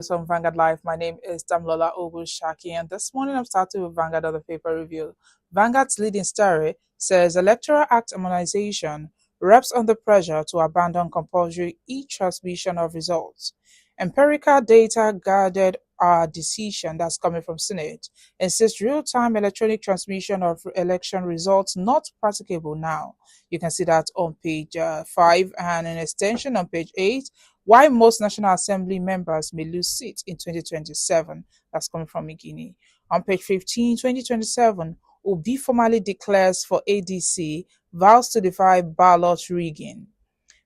From Vanguard Live. My name is Damlola Ogushaki, and this morning I'm starting with Vanguard of the paper review. Vanguard's leading story says Electoral Act Harmonization reps under pressure to abandon compulsory e-transmission of results. Empirical data guided our decision that's coming from Senate insists real-time electronic transmission of election results not practicable now. You can see that on page 5 and an extension on page 8 why most National Assembly members may lose seats in 2027. That's coming from McGinney. On page 15, 2027, Obi formally declares for ADC, vows to defy ballot rigging.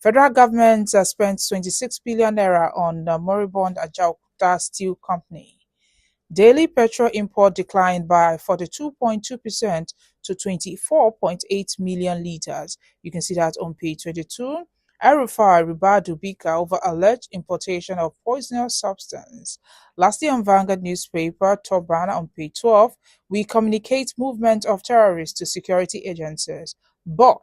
Federal government spent 26 billion naira on the moribund Ajaokuta Steel Company. Daily petrol import declined by 42.2% to 24.8 million liters. You can see that on page 22. El-Rufai rebarred Dubika over alleged importation of poisonous substance. Lastly, on Vanguard newspaper, top banner on page 12, we communicate movement of terrorists to security agencies. But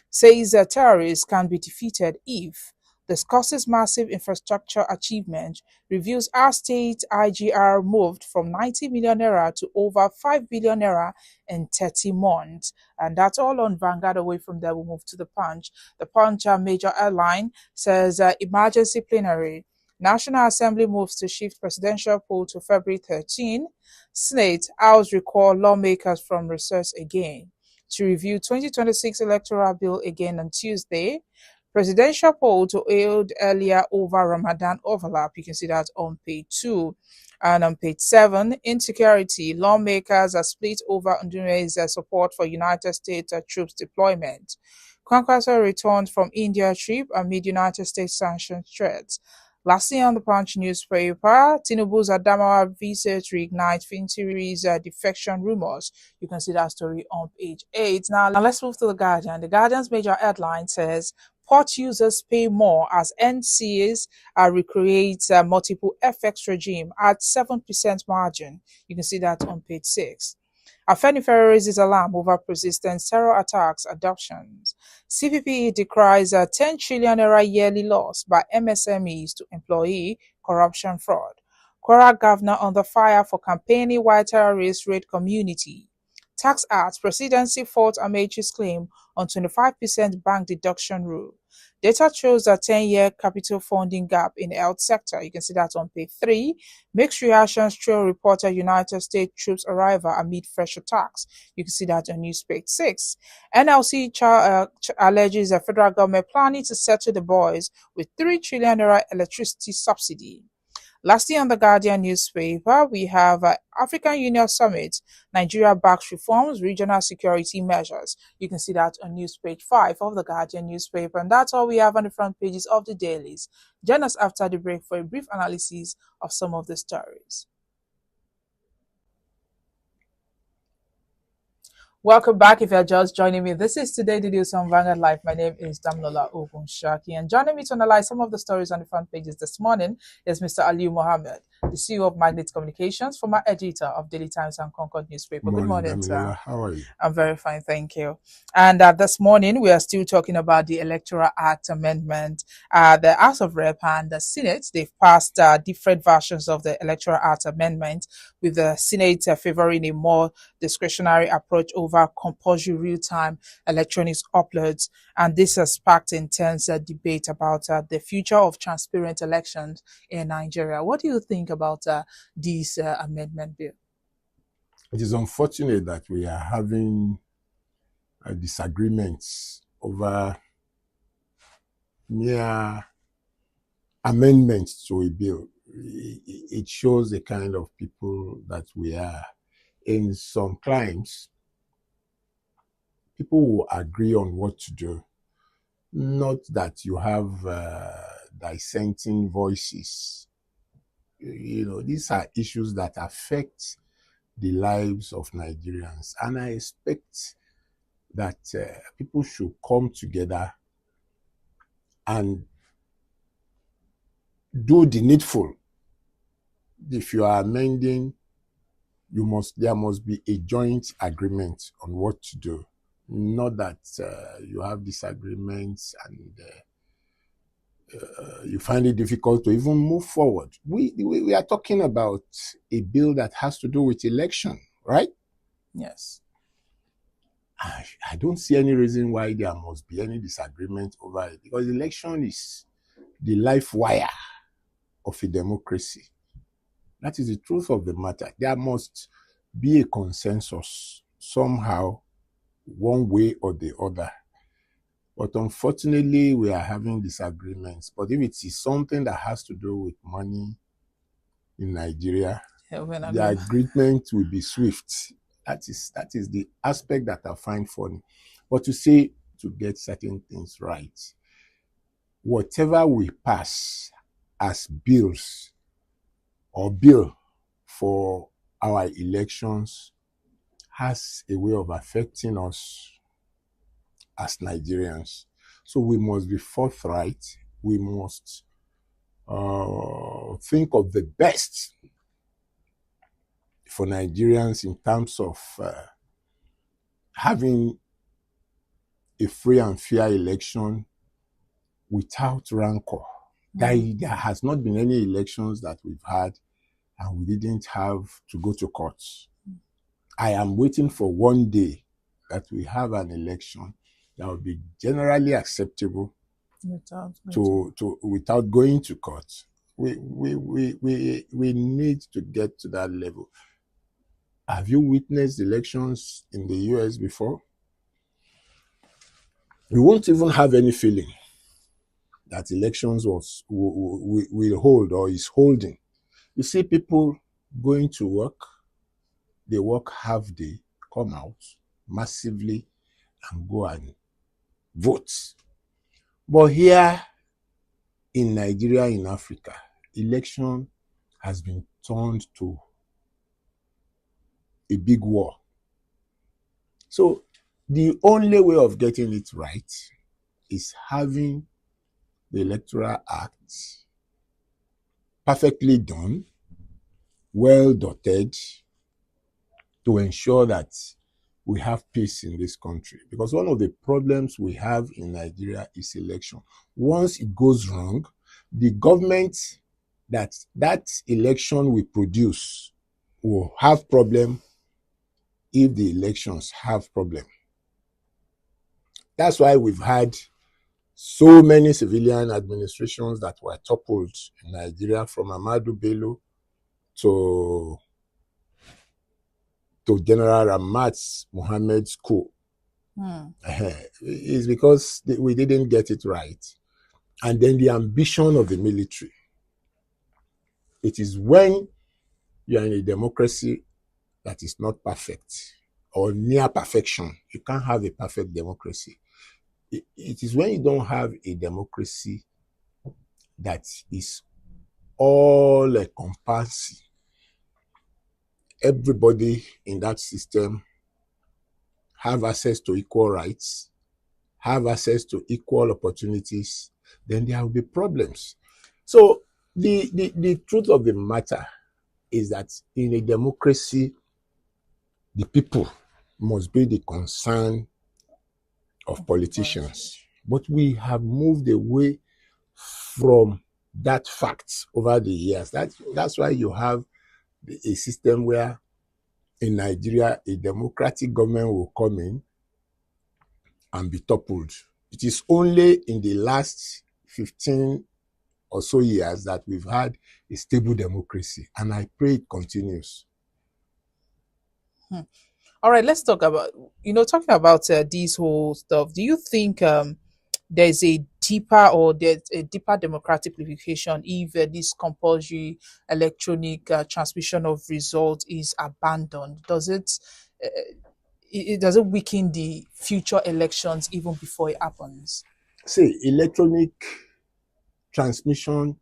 says that terrorists can be defeated if discusses massive infrastructure achievement, reviews our state IGR moved from 90 million naira to over 5 billion naira in 30 months. And that's all on Vanguard. Away from there, we'll move to the Punch. The Punch major headline says emergency plenary. National Assembly moves to shift presidential poll to February 13. Senate, House recall lawmakers from recess again to review 2026 electoral bill again on Tuesday. Presidential poll to held earlier over Ramadan overlap. You can see that on page 2. And on page 7, insecurity. Lawmakers are split over Honduras' support for United States troops deployment. Congressor returned from India trip amid United States sanctions threats. Lastly, on the Punch newspaper, Tinubu's Adamawa visit reignite Fintiri's defection rumors. You can see that story on page 8. Now let's move to The Guardian. The Guardian's major headline says, Port users pay more as NCAs recreate multiple FX regime at 7% margin. You can see that on page 6. Afenifere raises alarm over persistent terror attacks adoptions. CPP decries a 10 trillion naira yearly loss by MSMEs to employee corruption fraud. Kwara governor under fire for campaigning while terrorists raid community. Tax Act, presidency fought Amaechi's claim on 25% bank deduction rule. Data shows a 10-year capital funding gap in the health sector. You can see that on page 3. Mixed reactions trail reported United States troops arrival amid fresh attacks. You can see that on news page 6. NLC alleges the federal government planning to settle the boys with 3 trillion naira electricity subsidy. Lastly, on the Guardian newspaper, we have African Union Summit, Nigeria backs reforms, regional security measures. You can see that on news page 5 of the Guardian newspaper. And that's all we have on the front pages of the dailies. Join us after the break for a brief analysis of some of the stories. Welcome back. If you're just joining me, this is Today the News on Vanguard Live. My name is Damlola Ogunshaki, and joining me to analyze some of the stories on the front pages this morning is Mr. Aliu Mohammed, the CEO of Magnet Communications, former editor of Daily Times and Concord newspaper. Good morning, sir. How are you? I'm very fine, thank you. And this morning, we are still talking about the Electoral Act Amendment. The House of Rep and the Senate, they've passed different versions of the Electoral Act Amendment, with the Senate favoring a more discretionary approach over compulsory real-time electronics uploads. And this has sparked intense debate about the future of transparent elections in Nigeria. What do you think about this amendment bill? It is unfortunate that we are having disagreements over mere amendments to a bill. It shows the kind of people that we are. In some climes, people will agree on what to do, not that you have dissenting voices. You know, these are issues that affect the lives of Nigerians, and I expect that people should come together and do the needful. If you are amending, there must be a joint agreement on what to do. Not that you have disagreements and you find it difficult to even move forward. We are talking about a bill that has to do with election, right? Yes. I don't see any reason why there must be any disagreement over it, because election is the life wire of a democracy. That is the truth of the matter. There must be a consensus somehow, one way or the other. But unfortunately, we are having disagreements. But if it is something that has to do with money in Nigeria, the agreement will be swift. That is the aspect that I find funny. But to say, to get certain things right, whatever we pass as bills or bill for our elections has a way of affecting us as Nigerians. So we must be forthright. We must think of the best for Nigerians in terms of having a free and fair election without rancor. There has not been any elections that we've had and we didn't have to go to court. I am waiting for one day that we have an election that will be generally acceptable without going to court. We need to get to that level. Have you witnessed elections in the US before? You won't even have any feeling that elections will hold or is holding. You see people going to work, they work half day, come out massively and go and vote. But here in Nigeria, in Africa, election has been turned to a big war. So the only way of getting it right is having the Electoral Act perfectly done, well dotted, to ensure that we have peace in this country. Because one of the problems we have in Nigeria is election. Once it goes wrong, the government that election will produce will have problem if the elections have problem. That's why we've had so many civilian administrations that were toppled in Nigeria, from Ahmadu Bello to General Ramat Mohammed's coup. It's because we didn't get it right. And then the ambition of the military. It is when you are in a democracy that is not perfect or near perfection. You can't have a perfect democracy. It is when you don't have a democracy that is all encompassing. Everybody in that system have access to equal rights, have access to equal opportunities, then there will be problems. So the truth of the matter is that in a democracy, the people must be the concern of politicians. But we have moved away from that fact over the years. That's why you have a system where in Nigeria, a democratic government will come in and be toppled. It is only in the last 15 or so years that we've had a stable democracy, and I pray it continues. All right, let's talk about, talking about these whole stuff. Do you think there's a deeper democratic implication if this compulsory electronic transmission of results is abandoned? Does it weaken the future elections even before it happens? See, electronic transmission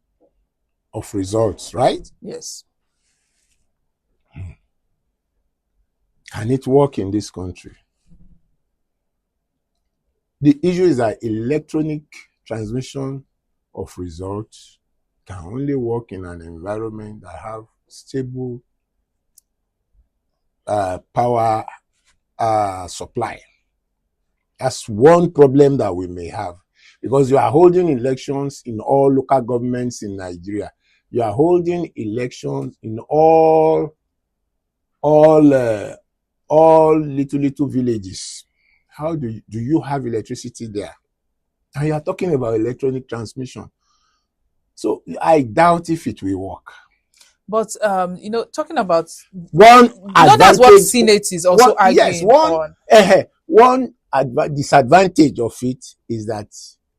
of results, right? Yes. Can it work in this country? The issue is that electronic transmission of results can only work in an environment that have stable power supply. That's one problem that we may have. because you are holding elections in all local governments in Nigeria. You are holding elections in all little villages. How do you have electricity there? And you are talking about electronic transmission. So I doubt if it will work. But talking about One that's what advantage, Senate is also arguing on. One disadvantage of it is that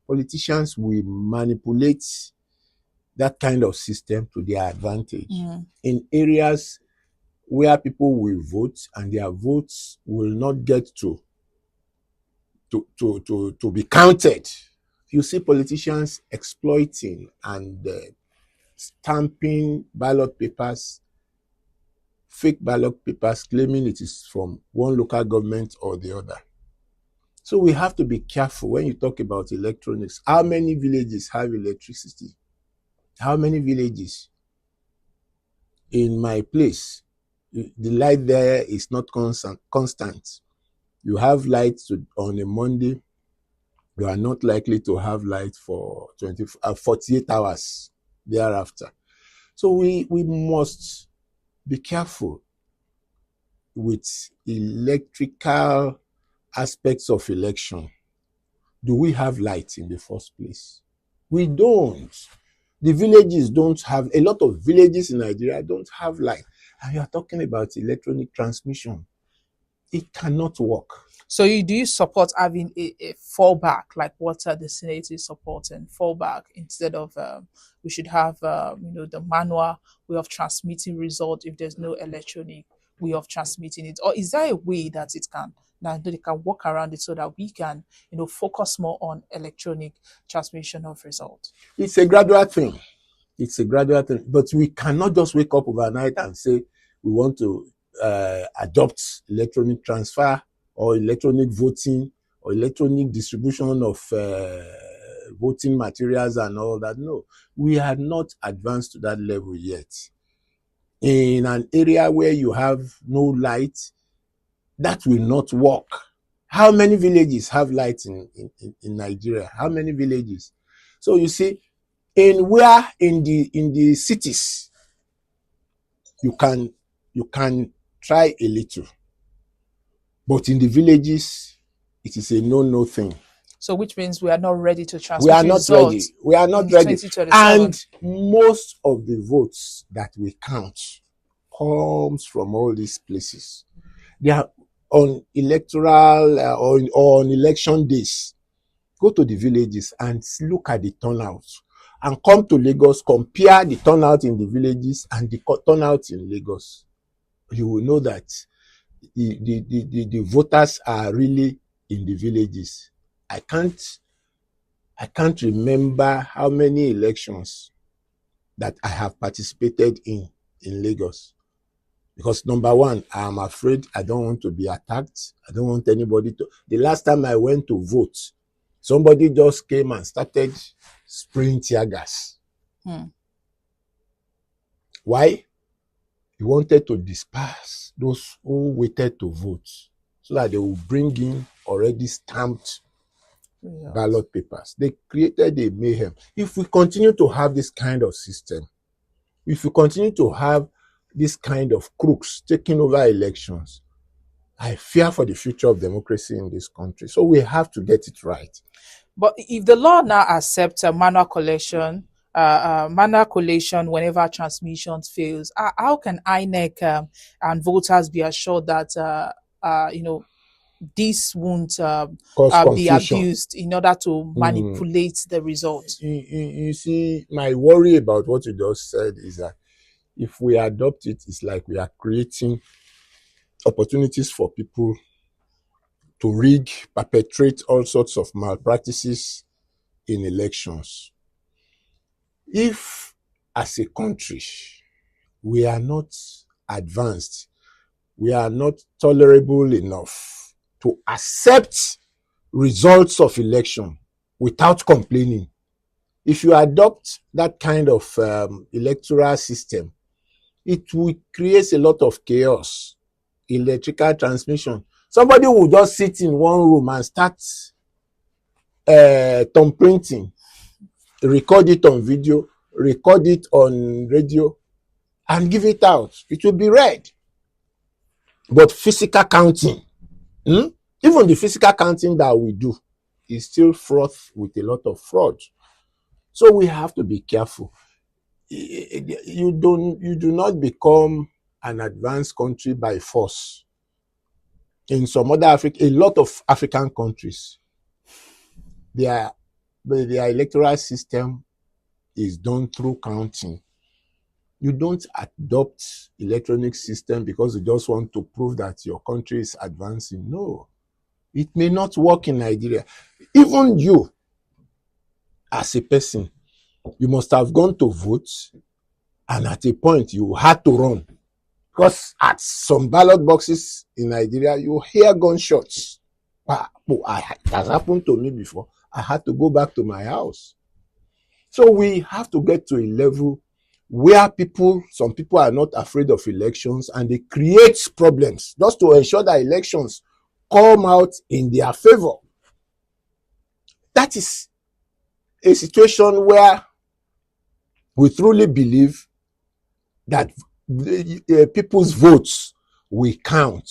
politicians will manipulate that kind of system to their advantage in areas where people will vote and their votes will not get to be counted. You see politicians exploiting and stamping ballot papers, fake ballot papers, claiming it is from one local government or the other. So we have to be careful when you talk about electronics. How many villages have electricity? How many villages? In my place, the light there is not constant. You have light on a Monday, you are not likely to have light for 48 hours thereafter. So we must be careful with electrical aspects of election. Do we have light in the first place? We don't. The villages don't have, a lot of villages in Nigeria don't have light. And you are talking about electronic transmission. It cannot work. So do you support having a fallback, like what the Senate is supporting, fallback, instead of we should have the manual way of transmitting result if there's no electronic way of transmitting it? Or is there a way that they can work around it so that we can focus more on electronic transmission of result? It's a gradual thing. But we cannot just wake up overnight and say we want to adopt electronic transfer or electronic voting or electronic distribution of voting materials and all that. No, we have not advanced to that level yet. In an area where you have no light, that will not work. How many villages have light in Nigeria? How many villages? So you see, in the cities, you can try a little, but in the villages, it is a no thing. So which means we are not ready to transmit. We are not ready. We are not ready. And most of the votes that we count comes from all these places. They are on electoral or on election days. Go to the villages and look at the turnout, and come to Lagos, compare the turnout in the villages and the turnout in Lagos. You will know that the voters are really in the villages. I can't remember how many elections that I have participated in Lagos. Because number one, I'm afraid I don't want to be attacked. I don't want anybody to. The last time I went to vote, somebody just came and started spraying tear gas. Why? He wanted to disperse those who waited to vote so that they will bring in already stamped ballot papers. They created a mayhem. If we continue to have this kind of system, if we continue to have this kind of crooks taking over elections, I fear for the future of democracy in this country. So we have to get it right. But if the law now accepts a manual collation whenever transmission fails, how can INEC and voters be assured that this won't be abused in order to manipulate the result? You see, my worry about what you just said is that if we adopt it, it's like we are creating opportunities for people to rig, perpetrate all sorts of malpractices in elections. If, as a country, we are not advanced, we are not tolerable enough to accept results of election without complaining, if you adopt that kind of electoral system, it will create a lot of chaos, electrical transmission. Somebody will just sit in one room and start thumb printing, record it on video, record it on radio, and give it out. It will be read. But physical counting, even the physical counting that we do is still fraught with a lot of fraud. So we have to be careful. You do not become an advanced country by force. In some other a lot of African countries, their electoral system is done through counting. You don't adopt electronic system because you just want to prove that your country is advancing. No, it may not work in Nigeria. Even you, as a person, you must have gone to vote, and at a point you had to run. Because at some ballot boxes in Nigeria, you hear gunshots. It has happened to me before. I had to go back to my house. So we have to get to a level where some people are not afraid of elections, and they create problems just to ensure that elections come out in their favor. That is a situation where we truly believe that people's votes will count.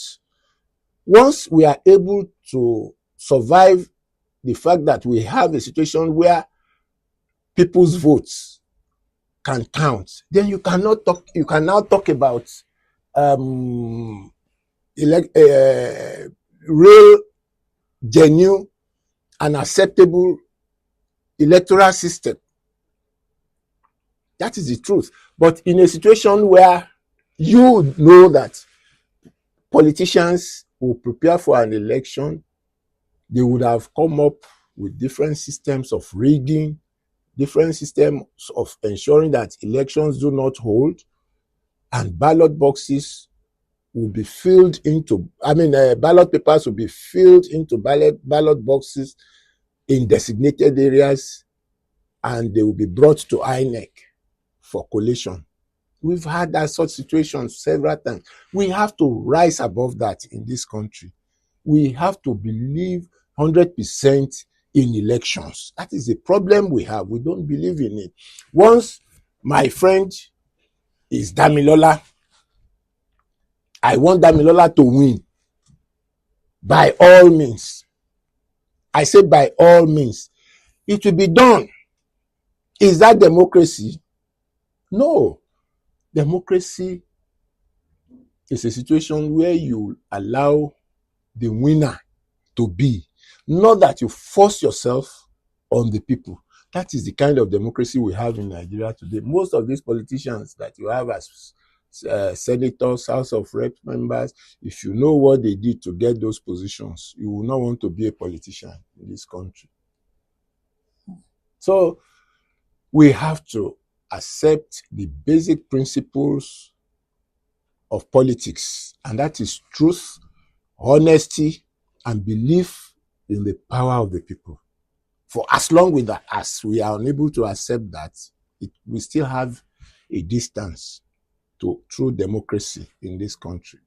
Once we are able to survive the fact that we have a situation where people's votes can count, then you can now talk about real, genuine, and acceptable electoral system. That is the truth. But in a situation where you know that politicians will prepare for an election, they would have come up with different systems of rigging, different systems of ensuring that elections do not hold, and ballot boxes will be filled into, ballot papers will be filled into ballot boxes in designated areas, and they will be brought to INEC for collation. We've had that such situations several times. We have to rise above that in this country. We have to believe 100% in elections. That is the problem we have. We don't believe in it. Once my friend is Damilola, I want Damilola to win. By all means. I say by all means. It will be done. Is that democracy? No. Democracy is a situation where you allow the winner to be, not that you force yourself on the people. That is the kind of democracy we have in Nigeria today. Most of these politicians that you have as senators, House of Rep members, if you know what they did to get those positions, you will not want to be a politician in this country. So we have to accept the basic principles of politics, and that is truth, honesty, and belief in the power of the people. For as long as we are unable to accept that, we still have a distance to true democracy in this country.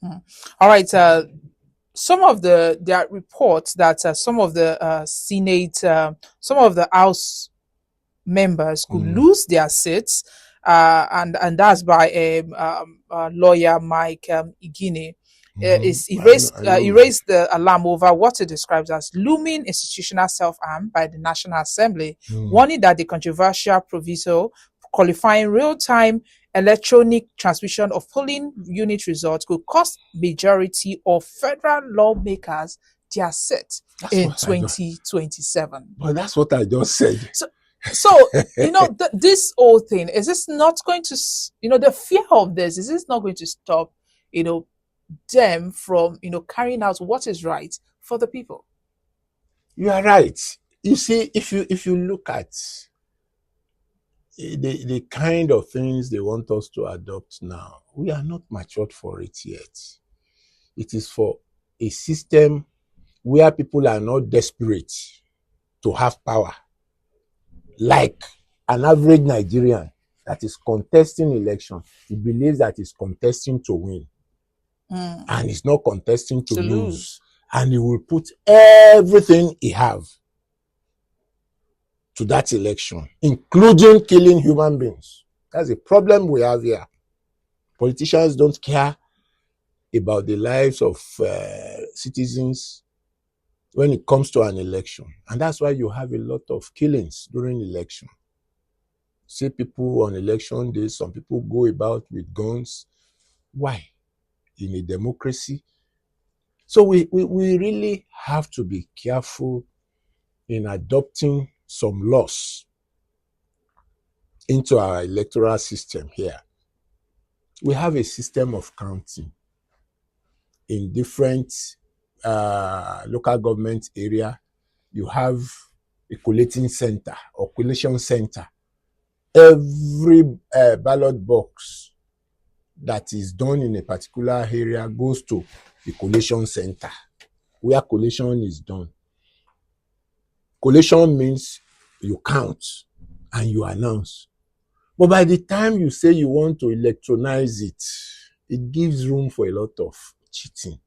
All right. Some of there are reports that some of the Senate, some of the House members could lose their seats, and that's by lawyer Mike Igine. He raised the alarm over what he describes as looming institutional self-harm by the National Assembly, warning that the controversial proviso qualifying real-time electronic transmission of polling unit results could cost majority of federal lawmakers their seat in 2027. But that's what I just said. So this whole thing, is this not going to, the fear of this, is this not going to stop, them from, carrying out what is right for the people? You are right. You see, if you look at the kind of things they want us to adopt now, we are not matured for it yet. It is for a system where people are not desperate to have power. Like an average Nigerian that is contesting election, he believes that he's contesting to win. And he's not contesting to lose. And he will put everything he have to that election, including killing human beings. That's a problem we have here. Politicians don't care about the lives of citizens when it comes to an election. And that's why you have a lot of killings during election. See people on election day, some people go about with guns. Why? In a democracy. So we really have to be careful in adopting some laws into our electoral system here. We have a system of counting in different local government area. You have a collating center or collation center. Every ballot box that is done in a particular area goes to the collation center where collation is done. Collation means you count and you announce. But by the time you say you want to electronize it, it gives room for a lot of cheating.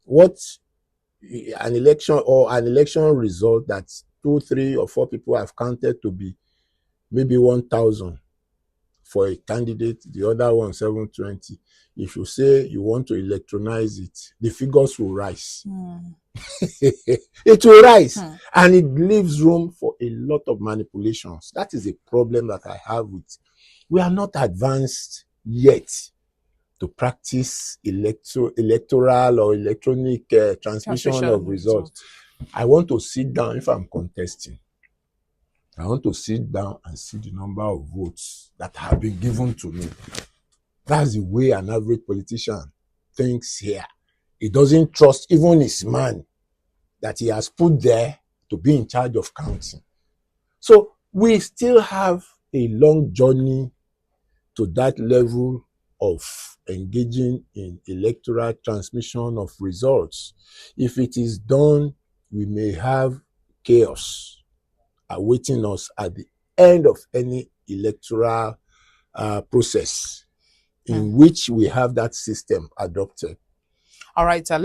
What an election result that 2, 3, or 4 people have counted to be maybe 1,000 for a candidate, the other one 720. If you say you want to electronize it, the figures will rise. It will rise, and it leaves room for a lot of manipulations. That is a problem that I have with. We are not advanced yet to practice electoral or electronic transmission of results. I want to sit down if I'm contesting. I want to sit down and see the number of votes that have been given to me. That's the way an average politician thinks here. He doesn't trust even his man that he has put there to be in charge of counting. So we still have a long journey to that level of engaging in electoral transmission of results. If it is done, we may have chaos awaiting us at the end of any electoral process in which we have that system adopted. All right,